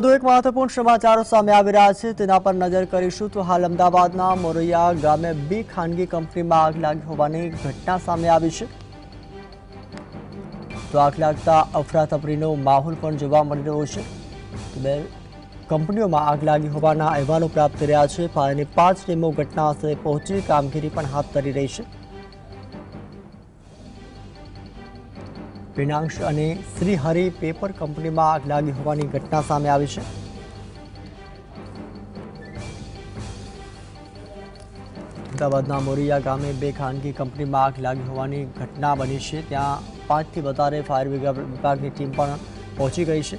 વધુ એક મહત્વપૂર્ણ સમાચારો સામે આવી રહ્યા છે તેના પર નજર કરીશું તો હાલ અમદાવાદના મોરૈયા ગામે બે ખાનગી કંપનીમાં આગ લાગી હોવાની ઘટના સામે આવી છે। તો આગ લાગતા અફરાતફરીનો માહોલ પણ જોવા મળી રહ્યો છે। બે કંપનીઓમાં આગ લાગી હોવાના અહેવાલો પ્રાપ્ત થઈ રહ્યા છે। ફાયરની 5 ટીમો ઘટનાસ્થળે પહોંચી કામગીરી પણ હાથ ધરી રહી છે। પિનાંશ અને શ્રીહરિ પેપર કંપનીમાં આગ લાગી હોવાની ઘટના સામે આવી છે। અમદાવાદના મોરૈયા ગામે બે ખાનગી કંપનીમાં આગ લાગી હોવાની ઘટના બની છે। ત્યાં 5 થી વધારે ફાયર વિભાગની ટીમ પણ પહોંચી ગઈ છે।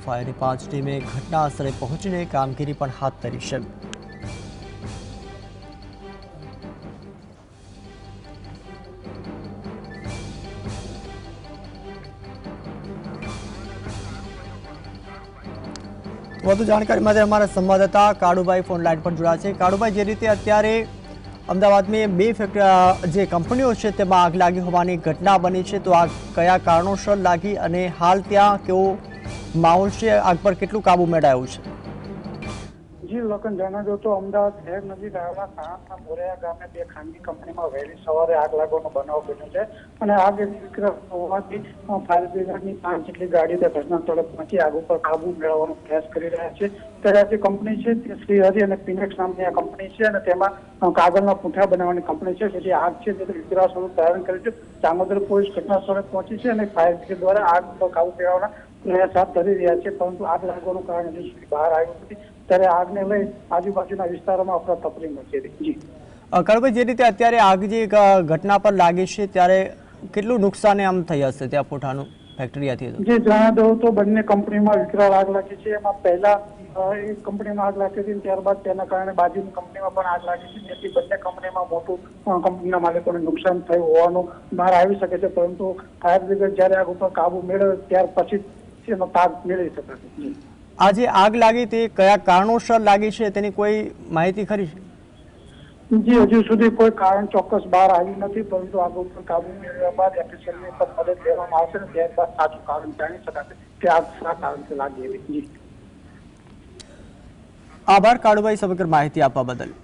ફાયરની 5 ટીમે ઘટના સ્થળે પહોંચીને કામગીરી પણ હાથ ધરી છે। વધુ જાણકારી માટે અમારા સંવાદદાતા કાળુભાઈ ફોન લાઈન પર જોડાયા છે। કાળુભાઈ, જે રીતે અત્યારે અમદાવાદમાં બે જે કંપનીઓ છે તેમાં આગ લાગી હોવાની ઘટના બની છે, તો આગ કયા કારણોસર લાગી અને હાલ ત્યાં કેવો માહોલ છે, આગ પર કેટલું કાબુ મેળવ્યું છે? જી લખન, જણાવ્યો તો અમદાવાદ શહેર નજીક આવેલા સાણંદના મોરૈયા ગામે બે ખાનગી કંપનીમાં વહેલી સવારે આગ લાગવાનો બનાવ બન્યો છે અને આગ હોવાથી ફાયર બ્રિગેડની 5 જેટલી ગાડીઓ ઘટના સ્થળે પહોંચી આગ ઉપર કાબુ મેળવવાનો પ્રયાસ કરી રહ્યા છે। ત્યારે આ જે કંપની છે તે શ્રીહરિ અને પિનેક્સ નામની આ કંપની છે અને તેમાં કાગળના પૂંઠા બનાવવાની કંપની છે। જે આગ છે તે વિકરાળ ધારણ કરી છે। ચાંગોદર પોલીસ ઘટના સ્થળે પહોંચી છે અને ફાયર બ્રિગેડ દ્વારા આગ પર કાબુ મેળવવાના પ્રયાસ હાથ ધરી રહ્યા છે, પરંતુ આગ લાગવાનું કારણ હજુ સુધી બહાર આવ્યું નથી। ત્યારે આગને લઈ આજુબાજુના વિસ્તારોમાં અફરાતફરી મચી રહી છે। કાળુભાઈ, જે રીતે અત્યારે આગ જે ઘટના પર લાગી છે ત્યારે કેટલું નુકસાન આમ થઈ હશે ત્યાં પૂંઠાનું ફેક્ટરી હતી? જે જણાવી દઉં તો બંને કંપનીમાં વિકરાળ આગ લાગી છે। એમાં પહેલા એક કંપનીમાં આગ લાગી હતી, ત્યારબાદ તેના કારણે બાજુની કંપનીમાં પણ આગ લાગી છે, જેથી બંને કંપનીમાં મોટું કંપનીના માલિકોને નુકસાન થયું હોવાનું બહાર આવી શકે છે, પરંતુ ફાયર બ્રિગેડ જ્યારે આગ ઉપર કાબુ મેળવે ત્યાર પછી એનો તાગ મેળવી શકાશે। આ જે આગ લાગી તે કયા કારણોસર લાગી છે તેની કોઈ માહિતી ખરી છે? જી હજુ સુધી કોઈ કારણ ચોક્કસ બહાર આવ્યું નથી, પરંતુ આગ ઉપર કાબુ મેળવ્યા બાદ એફએસએલની પણ મદદ લેવામાં આવશે અને ત્યારબાદ સાચું કારણ જાણી શકાશે કે આગ શા કારણથી લાગી એવી। આભાર કાળુભાઈ સમગ્ર માહિતી આપવા બદલ।